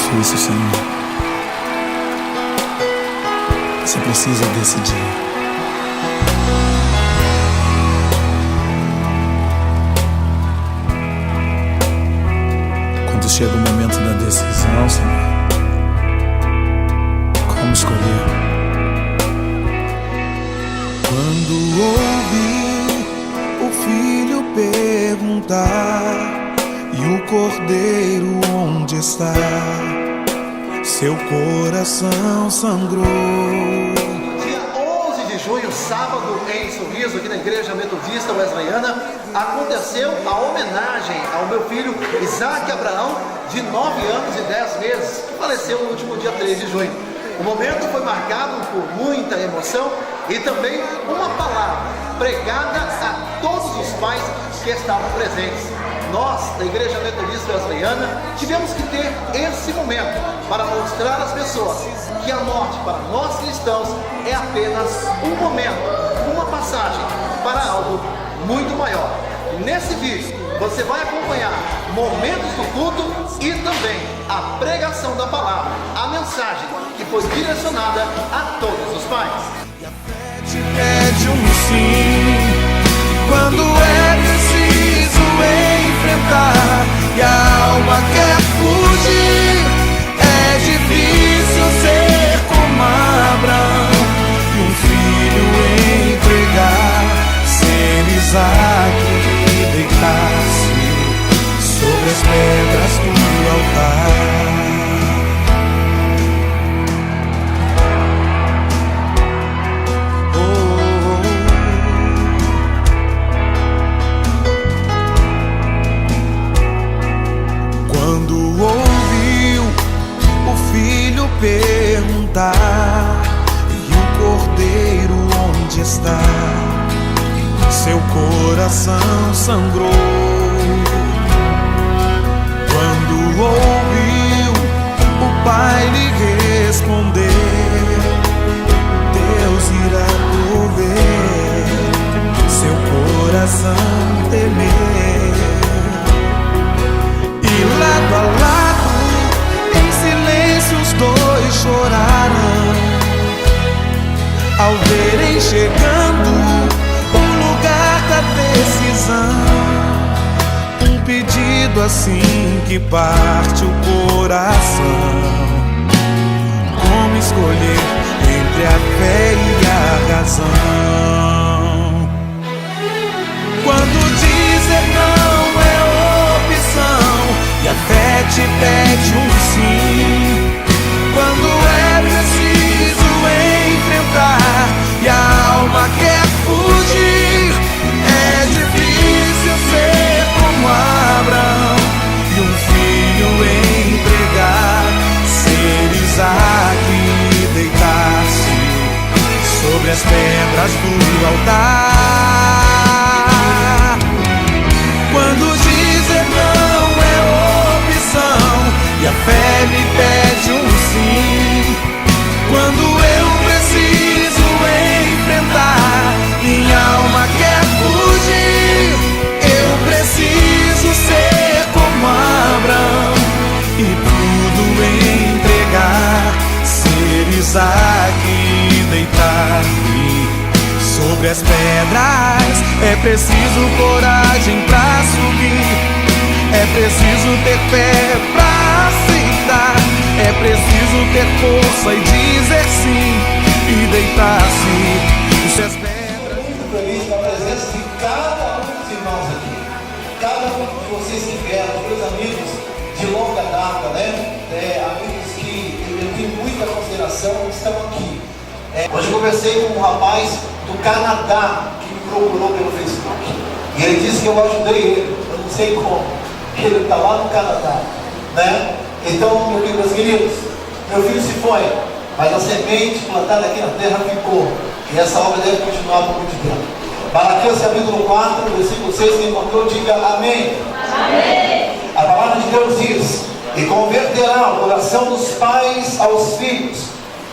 difícil, Senhor. Você precisa decidir. Quando chega o momento da decisão, Senhor, como escolher? Quando ouvi o filho perguntar, e o cordeiro onde está? Seu coração sangrou. Dia 11 de junho, sábado, em Sorriso, aqui na Igreja Metodista Wesleyana, aconteceu a homenagem ao meu filho Isaac Abraão, de 9 anos e 10 meses, que faleceu no último dia 3 de junho. O momento foi marcado por muita emoção e também uma palavra pregada a todos os pais que estavam presentes. Nós, da Igreja Metodista Wesleyana, tivemos que ter esse momento para mostrar às pessoas que a morte para nós cristãos é apenas um momento, uma passagem para algo muito maior. Nesse vídeo você vai acompanhar momentos do culto e também a pregação da palavra, a mensagem que foi direcionada a todos os pais. E a fé te pede um sim, quando é preciso enfrentar, e a alma quer fugir. É difícil ser como Abraão e um filho entregar, ser Isaac e deitar-se sobre as pedras do altar. Quando ouviu o filho perguntar, e o cordeiro onde está? Seu coração sangrou. Quando ouviu o pai lhe responder, Deus irá prover, seu coração temer. E lado a lado, em silêncio os dois choraram, ao verem chegando o lugar da decisão. Um pedido assim que parte o coração. Como escolher entre a fé e a razão? Quando dizer não é opção, e a fé te pede um sim, quando é preciso enfrentar, e a alma quer fugir. É difícil ser como Abraão e um filho entregar, ser Isaac e deitar-se sobre as pedras do altar. Quando dizer não é opção, e a fé me pede um sim, quando eu preciso enfrentar, minha alma quer fugir. Eu preciso ser como Abraão e tudo entregar, ser Isaac e deitar-me sobre as pedras. É preciso coragem pra subir, é preciso ter fé pra aceitar, é preciso ter força e dizer sim e deitar-se sobre as pedras. Muito feliz com a presença de cada um dos irmãos aqui. Cada um de vocês que vieram, meus amigos de longa data, né? Amigos que eu tenho muita consideração, estão aqui. Hoje eu conversei com um rapaz do Canadá que me procurou pelo Facebook. E ele disse que eu ajudei ele, eu não sei como. Ele está lá no Canadá, né? Então, meus queridos, meu filho se foi, mas a semente plantada aqui na terra ficou. E essa obra deve continuar por muito tempo. Malaquias capítulo 4, versículo 6, quem encontrou, diga amém. Amém. A palavra de Deus diz: e converterá o coração dos pais aos filhos,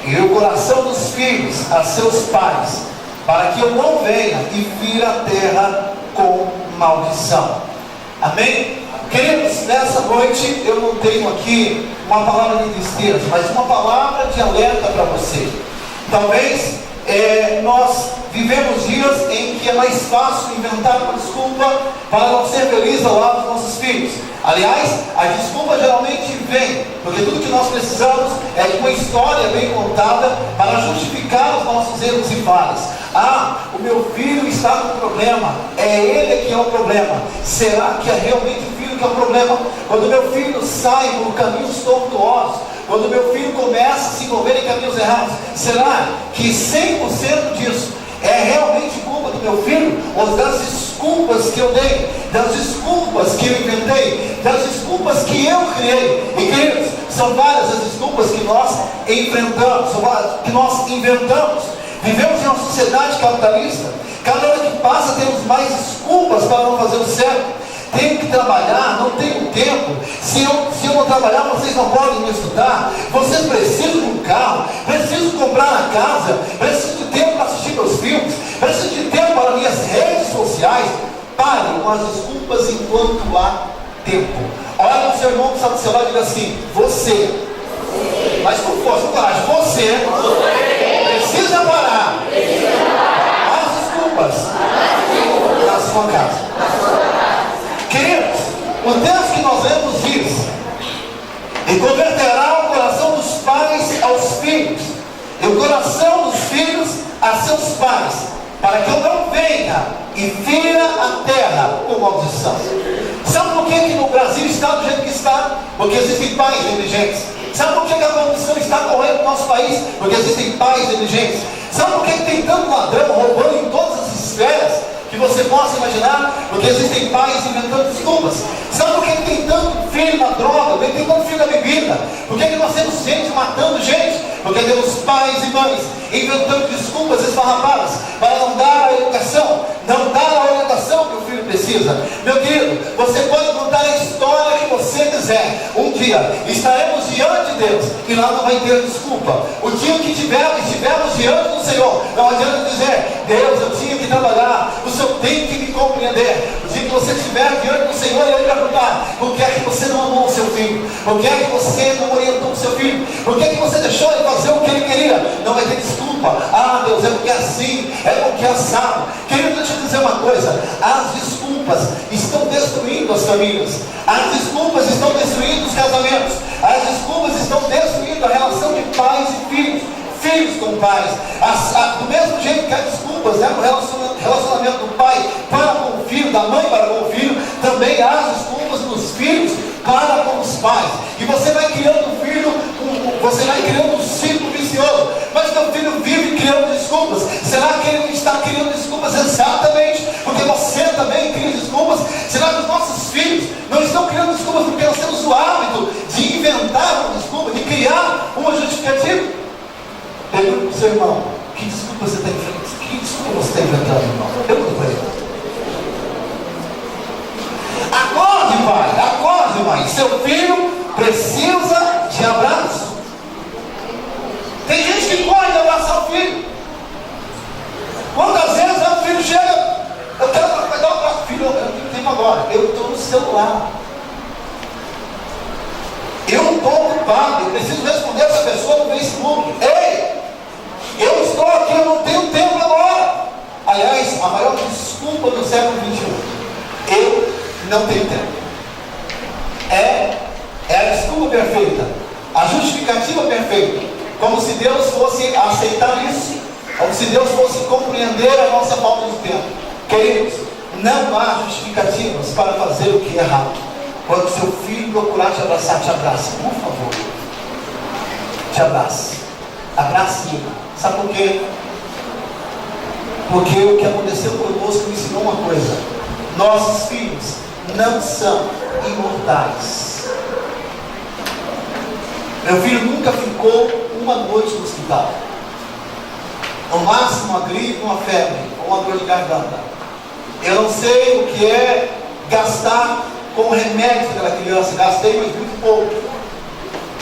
e o coração dos filhos a seus pais, para que eu não venha e vire a terra com maldição. Amém? Queridos, nessa noite eu não tenho aqui uma palavra de tristeza, mas uma palavra de alerta para você. Talvez nós vivemos dias em que é mais fácil inventar uma desculpa para não ser feliz ao lado dos nossos filhos. Aliás, a desculpa geralmente vem, porque tudo que nós precisamos é de uma história bem contada para justificar os nossos erros e falhas. Ah, o meu filho está com problema, é ele que é o problema. Será que é realmente o filho que é o problema? Quando meu filho sai por caminhos tortuosos, quando meu filho começa a se envolver em caminhos errados, será que 100% disso é realmente culpa do meu filho? Ou das desculpas que eu dei, das desculpas que eu inventei, das desculpas que eu criei? E queridos, são várias as desculpas que nós enfrentamos, são várias que nós inventamos. Vivemos em uma sociedade capitalista. Cada hora que passa temos mais desculpas para não fazer o certo. Tenho que trabalhar, não tenho tempo. Se eu não trabalhar, vocês não podem me estudar. Vocês precisam de um carro, preciso comprar na casa, preciso de tempo para assistir meus filmes, preciso de tempo para minhas redes sociais. Pare com as desculpas enquanto há tempo. Olha no seu irmão que está do seu lado e diga assim: você, mas com força, com coragem, você precisa parar as desculpas na sua casa. Queridos, o texto que nós lemos diz: e converterá o coração dos pais aos filhos, e o coração dos filhos a seus pais, para que eu não venha e fira a terra com maldição. Sabe por que no Brasil está do jeito que está? Porque existem pais negligentes. Sabe por que a corrupção está correndo no nosso país? Porque existem pais negligentes. Sabe por que tem tanto ladrão roubando em todas as esferas que você possa imaginar? Porque existem pais inventando desculpas. Sabe por que tem tanto filho na droga? Porque tem tanto filho na bebida? Por que nós temos gente matando gente? Porque temos pais e mães inventando desculpas esfarrapadas para não dar a educação, não dar a orientação que o filho precisa. Meu querido, você pode contar a história que você quiser. Um dia estaremos diante de Deus e lá não vai ter desculpa. O dia que estivermos diante do Senhor, não adianta dizer: Deus, eu tinha que trabalhar, o Senhor tem que me compreender. O dia que você estiver diante do Senhor, Ele vai perguntar: por que é que você não amou o seu filho? Por que é que você não orientou o seu filho? Por que é que você deixou ele fazer o que ele queria? Não vai ter desculpa. Ah, Deus, é porque é assim, é porque é assado. Querido, deixa eu dizer uma coisa: as desculpas estão destruindo as famílias, as desculpas estão destruindo os casamentos, as desculpas estão destruindo a relação de pais e filhos, filhos com pais. Do mesmo jeito que há desculpas no relacionamento do pai para com o filho, da mãe para com o filho, também há desculpas dos filhos para com os pais. E você vai criando um filho, você vai criando um ciclo vicioso. Mas teu filho vive criando desculpas. Será que ele está criando desculpas exatamente porque você também cria desculpas? Será que os nossos filhos não estão criando desculpas porque nós temos o hábito de inventar uma desculpa, de criar uma justificativa? Pergunta para o seu irmão: que desculpa você está inventando? Que desculpa você está inventando, irmão? Pergunta para ele. Acorde, pai, acorde, mãe. Seu filho precisa de abraço. Tem gente que corre de abraçar o filho. Quantas vezes o filho chega: eu quero dar um abraço. Filho, eu não tenho tempo agora, eu estou no celular, eu não estou ocupado, eu preciso responder essa pessoa no Facebook. Ei, eu estou aqui, eu não tenho tempo agora. Aliás, a maior desculpa do século XXI: eu não tenho tempo. É a desculpa perfeita, a justificativa perfeita. Como se Deus fosse aceitar isso, como se Deus fosse compreender a nossa falta de tempo. Queridos, não há justificativas para fazer o que é errado. Quando seu filho procurar te abraçar, te abrace, por favor. Te abrace. Abrace. Sabe por quê? Porque o que aconteceu conosco me ensinou uma coisa: nossos filhos não são imortais. Meu filho nunca ficou uma noite no hospital. No máximo uma gripe, uma febre, ou uma dor de garganta. Eu não sei o que é gastar com remédio daquela criança. Gastei, mas muito pouco.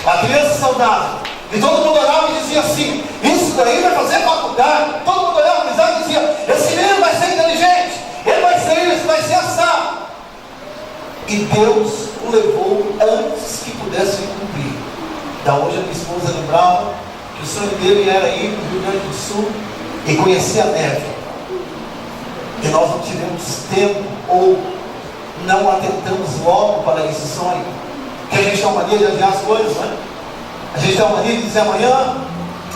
A criança saudável. E todo mundo olhava e dizia assim: isso daí vai fazer faculdade. Todo mundo olhava e dizia: esse menino vai ser inteligente, ele vai ser isso, vai ser assado. E Deus o levou antes que pudesse cumprir. Da hoje a minha esposa lembrava que o sonho dele era ir para o Rio Grande do Sul e conhecer a neve. E nós não tivemos tempo ou não atentamos logo para esse sonho. Porque a gente tem uma mania de adiar as coisas, né? A gente tem uma mania de dizer amanhã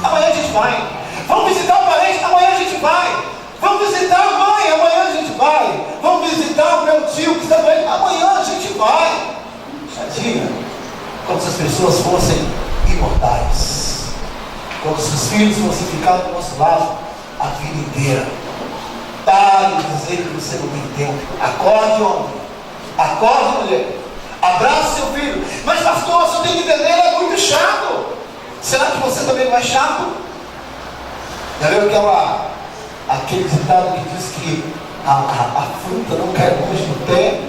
a gente vai. Vamos visitar o parente, amanhã a gente vai. Vamos visitar a mãe, amanhã a gente vai. Vamos visitar o meu tio que está doente, amanhã a gente vai. Tadinha, como se as pessoas fossem imortais, como se os filhos fossem ficar do nosso lado a vida inteira. Pare de dizer que você não tem tempo. Acorde, homem. Acorde, mulher. Abraça seu filho. Mas pastor, você tem que entender, é muito chato. Será que você também não é chato? Já viu aquele ditado que diz que a fruta não cai longe do pé?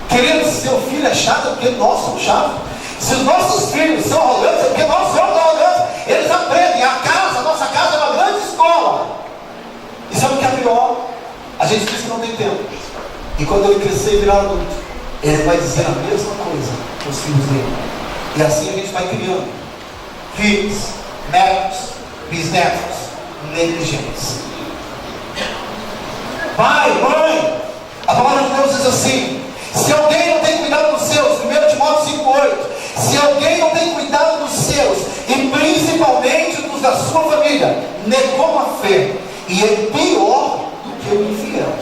Querido, se seu filho é chato, é porque nós somos chatos. Se os nossos filhos são arrogantes, é porque nós somos arrogantes. Eles aprendem. A nossa casa é uma grande escola. E sabe o que é pior? A gente diz que não tem tempo. E quando ele crescer e virar adulto, ele vai dizer a mesma coisa para os filhos dele. E assim a gente vai criando filhos, netos, bisnetos, negligentes. Pai, mãe, a palavra de Deus diz assim: se alguém não tem cuidado dos seus, 1 Timóteo 5,8, se alguém não tem cuidado dos seus, e principalmente dos da sua família, negou a fé, e é pior do que o infiel.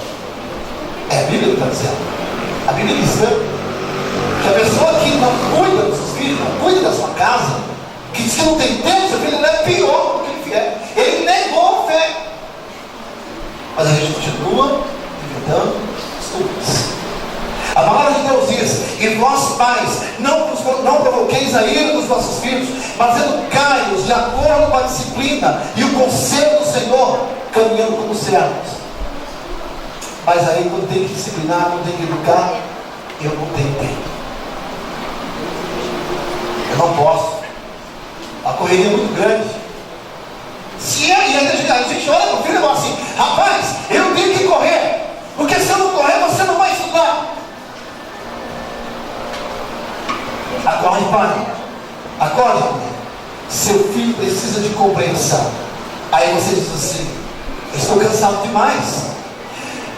É a Bíblia que está dizendo. A Bíblia diz que a pessoa que não cuida dos seus filhos, não cuida da sua casa, que diz que não tem tempo do seu filho, ele é pior do que o infiel. Ele negou a fé. Mas a gente continua inventando estúpidos. A palavra de Deus diz: e vós pais, não provoqueis a ira dos vossos filhos, mas educai-os de acordo com a disciplina e o conselho do Senhor, caminhando como servos. Mas aí quando tem que disciplinar, quando tem que educar, eu não tenho tempo. Eu não posso. A correria é muito grande. E a gente olha para o filho e fala assim: rapaz, eu tenho que correr, porque se eu não correr, você não vai estudar. Acorde, pai. Acorde, mãe. Seu filho precisa de compreensão. Aí você diz assim: eu estou cansado demais.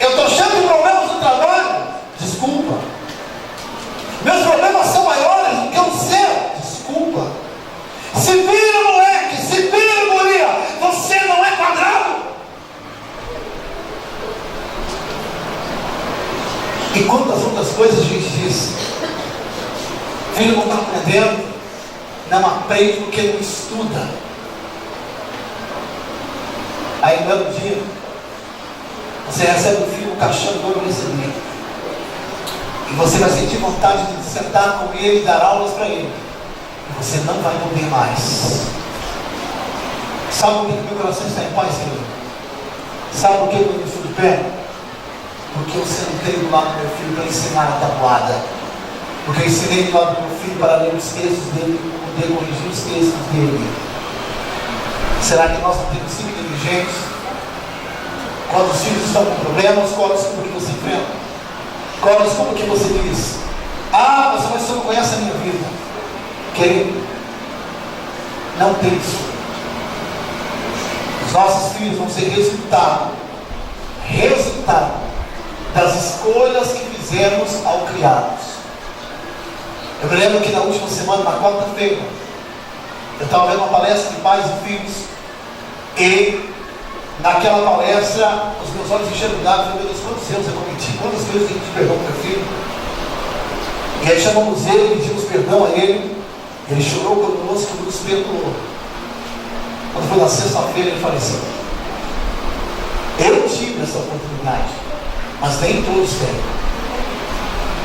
Eu estou cheio de problemas no trabalho. Desculpa. Meus problemas são maiores do que o seu. Desculpa. Se vira, moleque. Se vira, guria. Você não é quadrado. E quantas outras coisas a gente diz? Filho não está aprendendo. Não aprende porque não estuda. Aí no belo dia você recebe o filho, um caixão de ouro recebido. E você vai sentir vontade de sentar com ele e dar aulas para ele. E você não vai ouvir mais. Sabe por que meu coração está em paz, querido? Sabe por que eu não estou de pé? Porque eu sentei do lado do meu filho para ensinar a tabuada. Porque eu ensinei do lado do meu filho para ler os textos dele e poder corrigir os textos dele. Será que nós não temos sido inteligentes? Quando os filhos estão com problemas, qual é a desculpa que você enfrenta? Qual é a desculpa que você diz? Mas você não conhece a minha vida. Querido, não tem desculpa. Os nossos filhos vão ser resultado das escolhas que fizemos ao criá-los. Eu me lembro que na última semana, na quarta-feira, eu estava vendo uma palestra de pais e filhos, e naquela palestra os meus olhos encheram d'água. Meu Deus, quantos erros eu cometi, quantas vezes eu pedi perdão para o meu filho. E aí chamamos ele, pedimos perdão a ele. Ele chorou conosco e nos perdoou. Quando foi na sexta-feira, ele faleceu. Eu tive essa oportunidade, mas nem todos têm.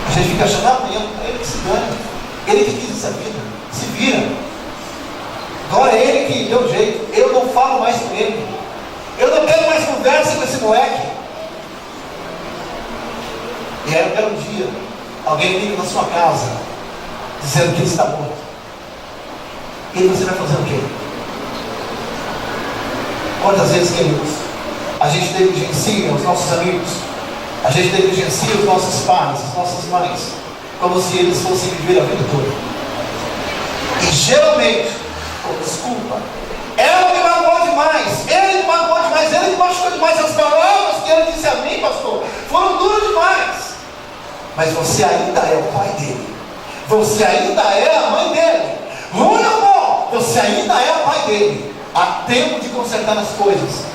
A gente fica achando: amanhã é ele que se dane, ele que quis essa vida, se vira. Agora é ele que deu jeito. Eu não falo mais com ele. Eu não quero mais conversa com esse moleque. E aí um belo dia, alguém liga na sua casa dizendo que ele está morto. E você vai fazer o quê? Quantas vezes, queridos, a gente negligencia os nossos amigos, a gente negligencia os nossos pais, as nossas mães, como se eles fossem viver a vida toda. E geralmente, com desculpa, ela me magoou demais, ele me magoou demais, ele me machucou demais, as palavras que ele disse a mim, pastor, foram duras demais. Mas você ainda é o pai dele, você ainda é a mãe dele, ruim ou bom, você ainda é o pai dele. Há tempo de consertar as coisas.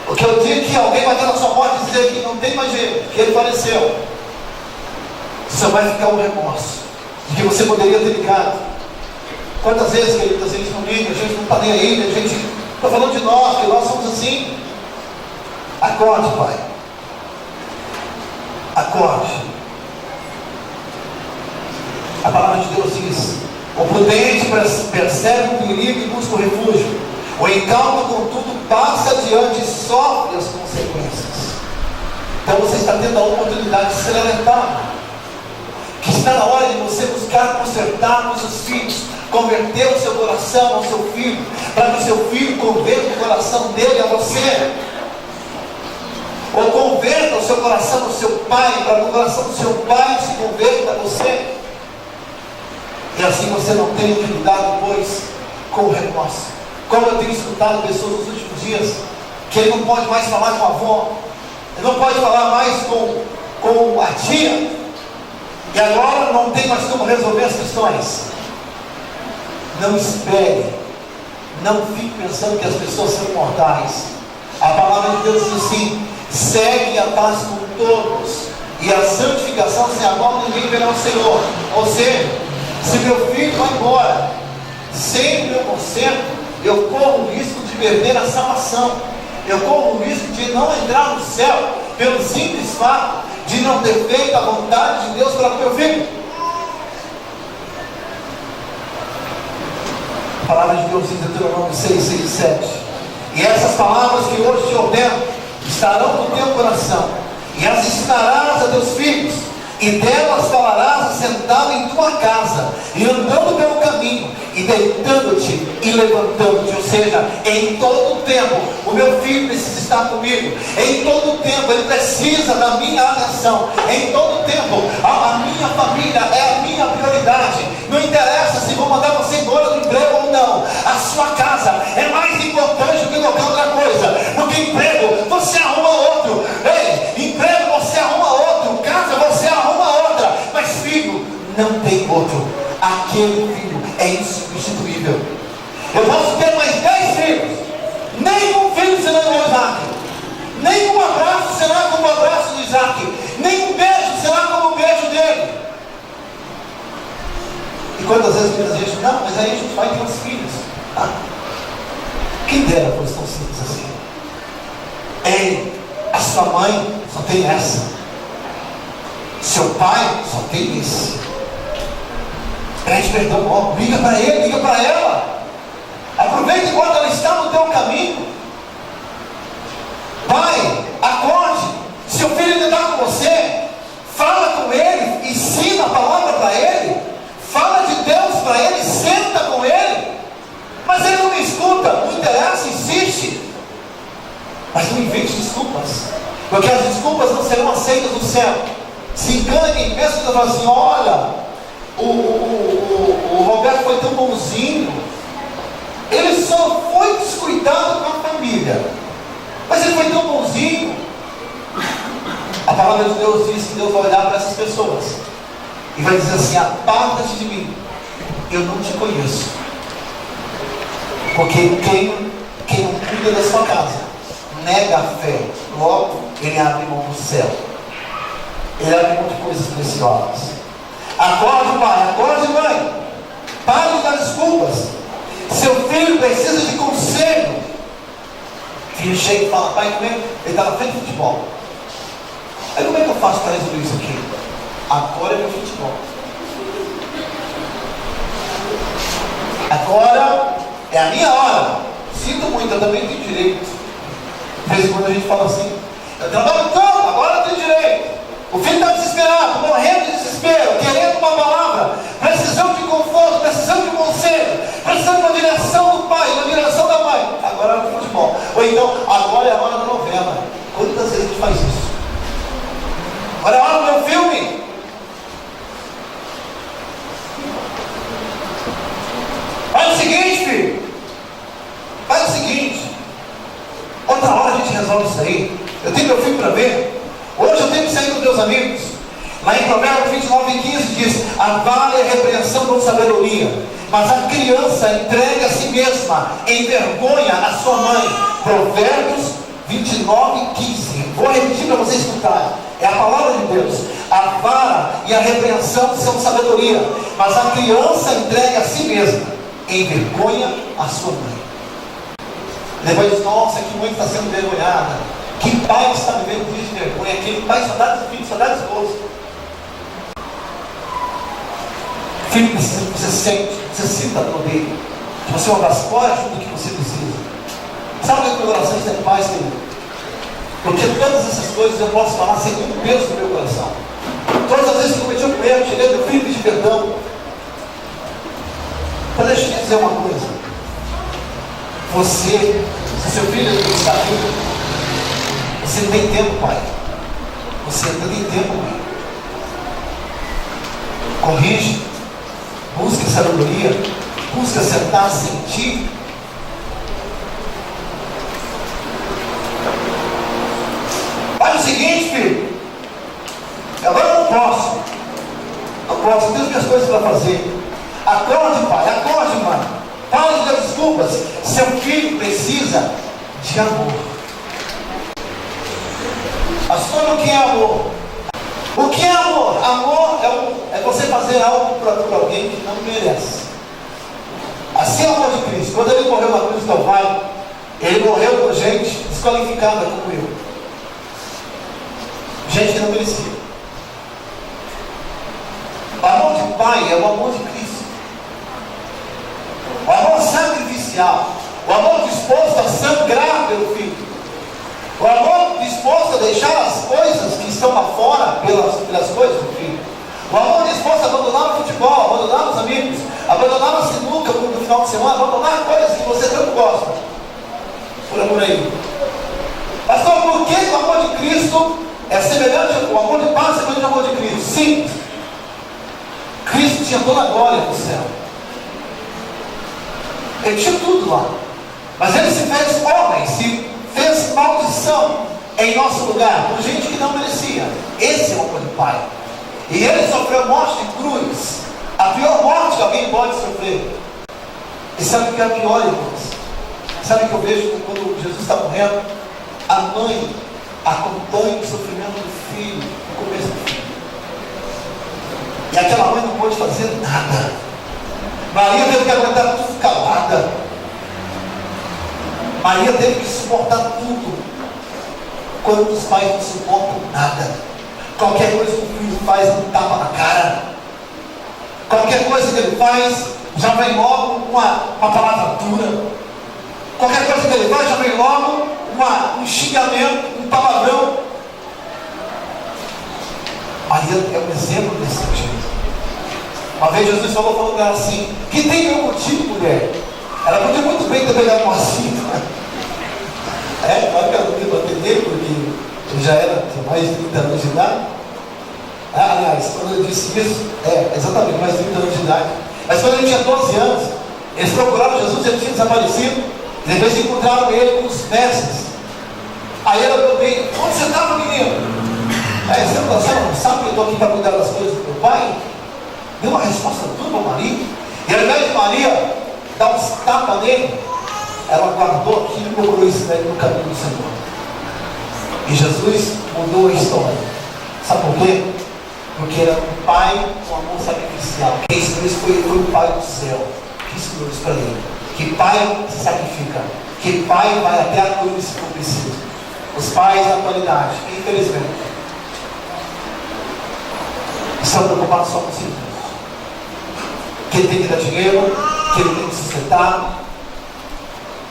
Porque o dia que alguém bater na sua porta e dizer que não tem mais jeito, que ele faleceu, só vai ficar um remorso de que você poderia ter ligado. Quantas vezes, queridos, a gente não liga, a gente não está nem aí, a gente está falando de nós, que nós somos assim. Acorde, pai. Acorde. A palavra de Deus diz: o prudente percebe o perigo e busca o refúgio. O incauto, contudo, passa adiante e sofre as consequências. Então você está tendo a oportunidade de se levantar. Que está na hora de você buscar consertar com seus filhos, converter o seu coração ao seu filho, para que o seu filho converta o coração dele a você. Ou converta o seu coração ao seu pai, para que o coração do seu pai se converta a você. E assim você não tem que lidar depois com o remorso. Como eu tenho escutado pessoas nos últimos dias, que ele não pode mais falar com a avó, ele não pode falar mais com a tia, e agora não tem mais como resolver as questões. Não espere, não fique pensando que as pessoas são mortais. A palavra de Deus diz assim: segue a paz com todos, e a santificação, sem a qual ninguém verá o Senhor. Ou seja, se meu filho vai embora sem o meu conserto, eu corro o risco de perder a salvação, eu corro o risco de não entrar no céu, pelo simples fato de não ter feito a vontade de Deus para o meu filho. A palavra de Deus diz em Deuteronômio 6, 6 e 7: e essas palavras que hoje te ordeno estarão no teu coração, e as ensinarás a teus filhos, e delas falarás assentado em tua casa, e andando pelo caminho, e deitando-te e levantando-te. Ou seja, em todo o tempo o meu filho precisa estar comigo, em todo o tempo ele precisa da minha atenção, em todo o tempo a minha família é a minha prioridade. Não interessa se vou mandar você embora do emprego ou não, a sua casa é mais importante do que qualquer outra coisa. Porque emprego você arruma outro, emprego você arruma outro, casa você arruma outra, mas filho não tem outro. Aquele filho é insubstituível. Eu posso ter mais 10 filhos, nenhum filho será como Isaac, nenhum abraço será como o abraço de Isaac, nenhum beijo será como o beijo dele. E quantas vezes a gente diz: não, mas aí a gente vai ter os filhos. Quem dera fosse tão simples assim. A sua mãe só tem essa, seu pai só tem esse. Pede perdão, liga para ele, liga para ela. Aproveita enquanto ela está no teu caminho. Pai, acorde. Seu filho ainda está com você, fala com ele, ensina a palavra para ele, fala de Deus para ele, senta com ele. Mas ele não me escuta, não interessa, insiste. Mas não invente desculpas, porque as desculpas não serão aceitas no céu. Se engane, pensa que fala assim: olha, o Roberto foi tão bonzinho, ele só foi descuidado com a família, mas ele foi tão bonzinho. A palavra de Deus diz que Deus vai olhar para essas pessoas e vai dizer assim: aparta-te de mim, eu não te conheço. Porque quem não cuida da sua casa nega a fé, logo ele abre mão do céu, ele abre mão de coisas preciosas. Acorde, pai, acorde, mãe, pare de dar desculpas. Seu filho precisa de conselho. Filho chega e fala: pai, como é? Ele está na frente do futebol. Aí como é que eu faço para resolver isso aqui? Agora é meu futebol. Agora é a minha hora. Sinto muito, eu também tenho direito. De vez em quando a gente fala assim: eu trabalho tanto, agora eu tenho direito. O filho está desesperado, morrendo de desespero, querendo uma palavra, precisando de conforto, precisando de conselho, precisando de uma direção do pai, uma direção da mãe. Agora é o futebol. Ou então, agora é a hora da novela. Quantas vezes a gente faz isso? Agora é a hora do meu filme. outra hora a gente resolve isso aí. Eu tenho meu filho para ver. Hoje eu tenho que sair com os meus amigos. Lá em Provérbios 29:15 diz: a vara e a repreensão dão sabedoria, mas a criança entrega a si mesma, envergonha a sua mãe. Provérbios 29:15. Vou repetir para vocês escutarem. É a palavra de Deus. A vara e a repreensão são sabedoria, mas a criança entrega a si mesma, envergonha a sua mãe. Depois diz: nossa, que mãe está sendo envergonhada. Que pai está vivendo dias de vergonha. Aquele pai só dá dos filhos, só dá dos esposa. Filho, você sente, você sinta a dor dele. Que você é uma das fortes do que você precisa. Sabe o que é o coração está em paz, querido? Porque todas essas coisas eu posso falar sem nenhum peso no meu coração. Todas as vezes que eu cometi um erro, cheguei meu filho pedir perdão. Mas deixa eu te dizer uma coisa. Você, se seu filho está vivo, você não tem tempo, pai. Você não tem tempo, mãe. Corrige. Busque sabedoria. Busque acertar, sentir. Faz o seguinte, filho. Agora eu não posso. Não posso. Eu tenho as minhas coisas para fazer. Acorde, pai. Acorde, mãe. Fale das desculpas. Seu filho precisa de amor. Pastor, o que é amor? O que é amor? Amor é você fazer algo por alguém que não merece. Assim é o amor de Cristo. Quando ele morreu na cruz do Calvário, ele morreu por gente desqualificada como eu. Gente que não merecia. O amor de pai é o amor de Cristo. O amor sacrificial. O amor disposto a sangrar pelo filho. O amor disposto a deixar as coisas que estão lá fora pelas coisas do filho. O amor disposto a abandonar o futebol, abandonar os amigos, abandonar a sinuca no final de semana, abandonar coisas que você tanto gosta. Por amor aí. Pastor, por que o amor de Cristo é semelhante, o amor de pai é semelhante ao amor de Cristo? Sim. Cristo tinha toda a glória no céu. Ele tinha tudo lá. Mas ele se fez homem, se fez maldição em nosso lugar, por gente que não merecia. Esse é o amor do Pai. E ele sofreu morte de cruz, a pior morte que alguém pode sofrer. E sabe o que é pior, irmãos? Sabe o que eu vejo quando Jesus está morrendo? A mãe acompanha o sofrimento do filho no começo do filho. E aquela mãe não pôde fazer nada. Maria teve que aguentar tudo calada. Maria teve que suportar tudo. Quando os pais não suportam nada. Qualquer coisa que o filho faz, um tapa na cara. Qualquer coisa que ele faz, já vem logo uma palavra dura. Qualquer coisa que ele faz, já vem logo um xingamento, um palavrão. Maria é um exemplo desse sentido. Uma vez Jesus falou para ela assim: que tem meu motivo, mulher? Ela podia muito bem ter pegado uma cinta. Claro que ela não teve atender, porque ele já era mais de 30 anos de idade. Aliás, quando eu disse isso, exatamente, mais de 30 anos de idade. Mas quando ele tinha 12 anos, eles procuraram Jesus, ele tinha desaparecido. E depois encontraram ele com os mestres. Aí ela falou bem: onde você estava, menino? Você não sabe que eu estou aqui para cuidar das coisas do meu pai? Deu uma resposta tudo para Maria. E ao invés de Maria dar uns tapas nele, ela guardou aquilo e procurou isso no caminho do Senhor. E Jesus mudou a história. Sabe por quê? Porque era um pai com amor sacrificial. Quem ensinou isso foi o Pai do céu. Quem ensinou isso para ele? Que pai se sacrifica. Que pai vai até a cruz se for preciso. Os pais da atualidade, infelizmente, estão preocupados só com si mesmos. Que ele tem que dar dinheiro, que ele tem que sustentar,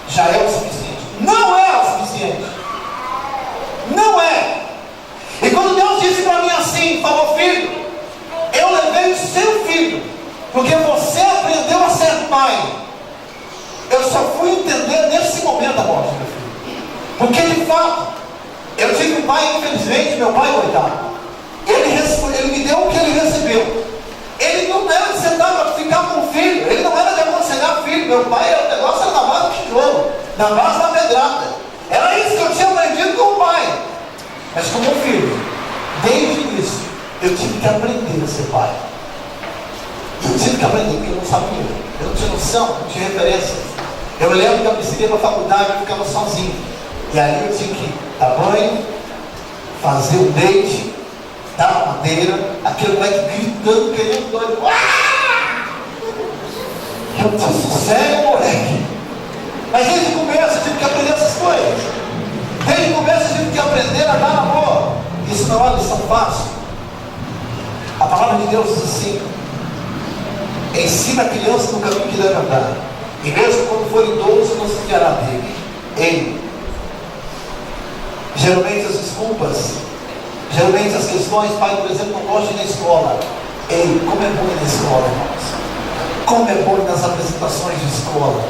já é o suficiente. Não é o suficiente. Não é. E quando Deus disse para mim assim, falou: filho, eu levei o seu filho, porque você aprendeu a ser pai. Eu só fui entender nesse momento a morte do meu filho. Porque de fato, eu tive um pai, infelizmente, meu pai, coitado. Ele me deu o que ele recebeu. Ele não era de sentar para ficar com o filho. Ele não era de aconselhar o filho. Meu pai, o negócio era na base do tijolo, na base da pedrada. Era isso que eu que aprender a ser pai. Eu tive que aprender, porque eu não sabia. Eu não tinha noção, não tinha referência. Eu lembro que eu precisei para a faculdade, eu ficava sozinho. E aí eu tinha que dar banho, fazer o leite, dar a madeira, aquele moleque gritando, querendo doido. Eu disse, sério, moleque? Mas desde o começo eu tive que aprender essas coisas. Desde o começo eu tive que aprender a dar amor. Isso não é uma lição fácil. A palavra de Deus diz assim: ensina a criança no caminho que deve andar, e mesmo quando for idoso não se desviará dele. Ele. Geralmente as desculpas, geralmente as questões, pai, por exemplo, não gosta de ir na escola. Ei, como é bom ir na escola, irmãos. Como é bom ir nas apresentações de escola.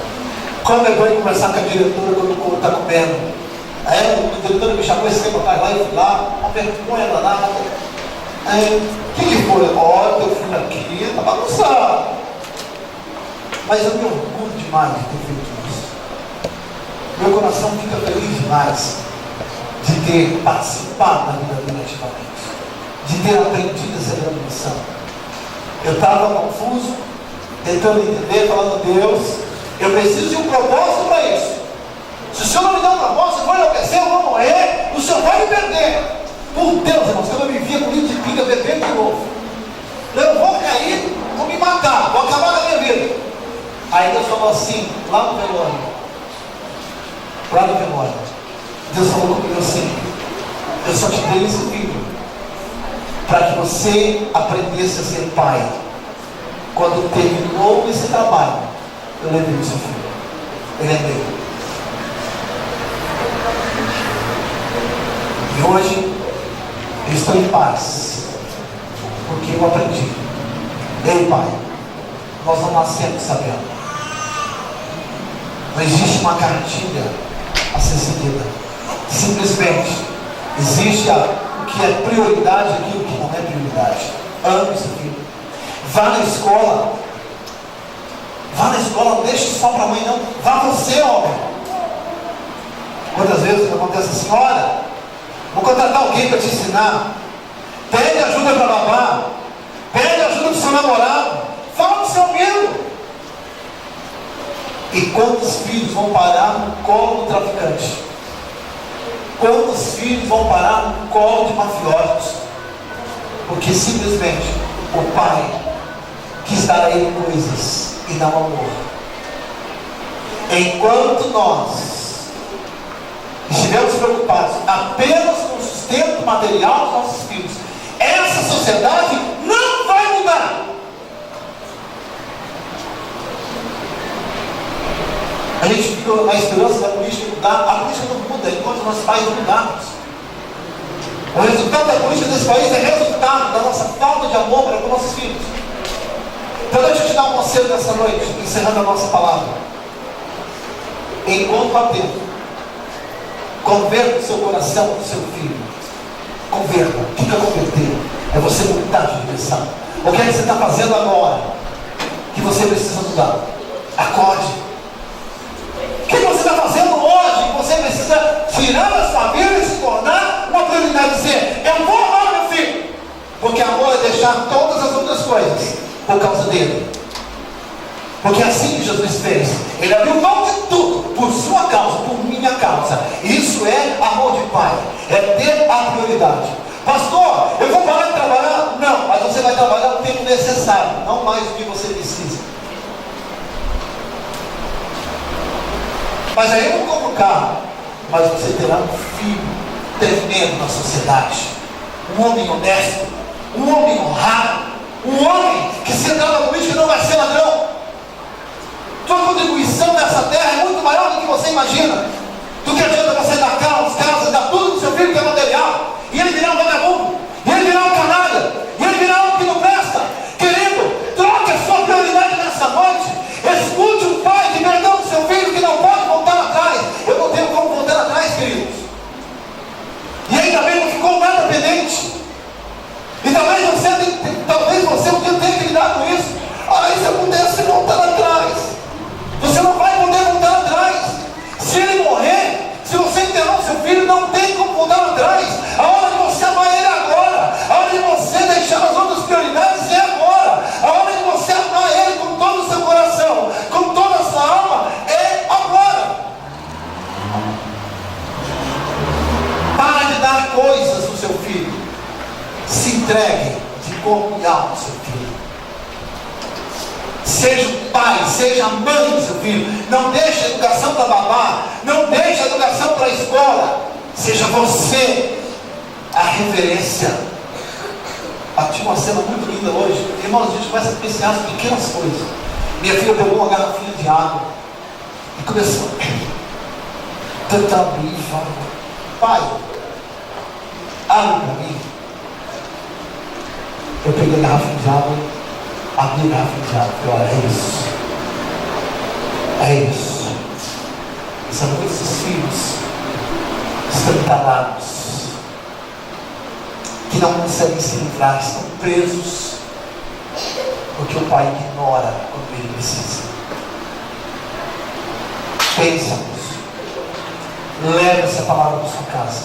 Como é bom ir conversar com a diretora quando está comendo. Aí a diretora me chamou esse tempo atrás lá e eu fui lá, uma vergonha danada. O que foi? Olha, teu filho aqui, está bagunçado. Mas eu me orgulho demais de ter feito isso. Meu coração fica feliz demais de ter participado da vida dele ativamente, de ter aprendido essa grande missão. Eu estava confuso, tentando entender, falando: Deus, eu preciso de um propósito para isso. Se o Senhor não me der um propósito, eu vou enlouquecer, eu vou morrer, o Senhor vai me perder. Por Deus, irmãos, quando eu me via com litro de pinga bebendo de novo, eu vou cair, vou me matar, vou acabar com a minha vida. Aí Deus falou assim, lá no velório, Deus falou comigo assim: eu só te dei esse filho para que você aprendesse a ser pai. Quando terminou esse trabalho, eu levei o seu filho. Ele é meu. E hoje eu estou em paz, porque eu aprendi. Ei, pai, nós não nascemos sabendo. Não existe uma cartilha a ser seguida. Simplesmente existe o que é prioridade e aquilo que não é prioridade. Ame seu filho. Vá na escola. Não deixe só para a mãe, não. Vá você, homem. Quantas vezes acontece assim: olha, vou contratar alguém para te ensinar. Pede ajuda para babá. Pede ajuda para o seu namorado. Fala do seu amigo. E quantos filhos vão parar no colo do traficante? Quantos filhos vão parar no colo de mafiosos? Porque simplesmente o pai quis dar a ele coisas e não amor. Enquanto nós estivermos preocupados apenas com o sustento material dos nossos filhos, essa sociedade não vai mudar. A gente fica na esperança da política mudar. A política não muda enquanto nossos pais não mudarmos. O resultado da política desse país é resultado da nossa falta de amor para com nossos filhos. Então deixa eu te dar um conselho nessa noite, encerrando a nossa palavra. Enquanto há tempo, converta o seu coração com o seu filho. Converta. O que é converter? É você mudar de direção. O que é que você está fazendo agora que você precisa mudar? Acorde. O que você está fazendo hoje que você precisa tirar da sua vida e se tornar uma prioridade? Dizer: eu vou amar meu filho, porque amor é deixar todas as outras coisas por causa dele. Porque é assim que Jesus fez. Ele abriu mão de tudo por sua causa, por minha causa. Isso é amor de pai, é ter a prioridade. Pastor, eu vou parar de trabalhar? Não, mas você vai trabalhar o tempo necessário, não mais do que você precisa. Mas aí eu não compro carro, mas você terá um filho tremendo na sociedade. Um homem honesto, um homem honrado, um homem que, se entrar na política, não vai ser ladrão. Tua contribuição nessa terra é muito maior do que você imagina. Do que adianta você dar carros, casas, dar tudo do seu filho que é material, e ele virar um vagabundo, e ele virar um canalha, e ele virar um que não presta. Querido, troque a sua prioridade nessa noite. Escute o pai que perdeu o seu filho, que não pode voltar atrás. Eu não tenho como voltar atrás, queridos. E ainda bem não ficou nada pendente. E talvez você um dia tenha que lidar com isso. Ah, se eu pudesse voltar atrás. Você não vai poder voltar atrás. Se ele morrer, se você enterrar o seu filho, não tem como voltar atrás. A hora de você amar ele agora. A hora de você deixar as outras entregue de corpo e alma ao seu filho. Seja o pai, seja a mãe do seu filho. Não deixe a educação para babá, não deixe a educação para a escola. Seja você a referência. Tinha uma cena muito linda hoje. Irmãos, a gente começa a apreciar as pequenas coisas. Minha filha pegou uma garrafinha de água e começou a tentar abrir e falar: pai, abre para mim. Eu peguei a garrafinha de água, abri a garrafinha de água e falei: olha, é isso. São muitos filhos estão entalados, que não conseguem se livrar, estão presos, porque o pai ignora quando ele precisa. Pensa nisso. Leve essa palavra para sua casa.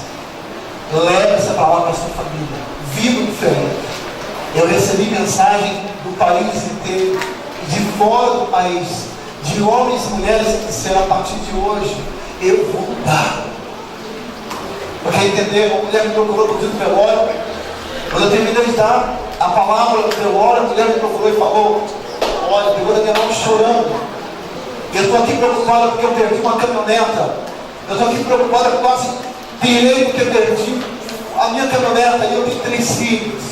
Leve essa palavra para sua família. Viva diferente. Eu recebi mensagem do país inteiro, de fora do país, de homens e mulheres que disseram: a partir de hoje eu vou mudar. Porque entenderam, uma mulher me procurou por dentro do velório. Quando eu terminei de dar a palavra do velório, a mulher me procurou e falou: olha, pegou na minha mão chorando. Eu estou aqui preocupada porque eu perdi uma caminhoneta. Eu estou aqui preocupada porque quase pirei porque perdi a minha caminhoneta. E eu tenho 3 filhos.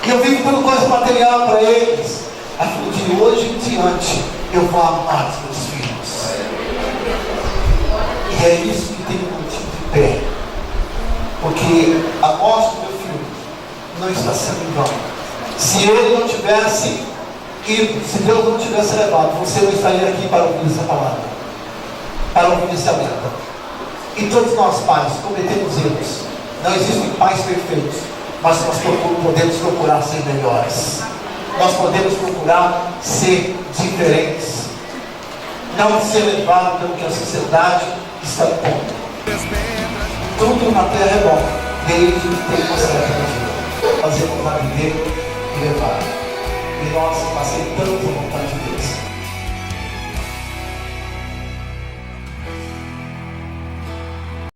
E eu vivo dando coisa material para eles. Ela falou: de hoje em diante eu vou amar os meus filhos. E é isso que tem me mantido de pé. Porque a morte do meu filho não está sendo em vão. Se ele não tivesse ido, se Deus não tivesse levado, você não estaria aqui para ouvir essa palavra, para ouvir esse alerta. E todos nós, pais, cometemos erros. Não existem pais perfeitos, mas nós podemos procurar ser melhores. Nós podemos procurar ser diferentes. Não ser levado pelo que a sociedade está impondo. Tudo na terra é bom, desde que tem uma certa medida. Fazemos a viver e levar. E nós aceitamos a vontade de Deus.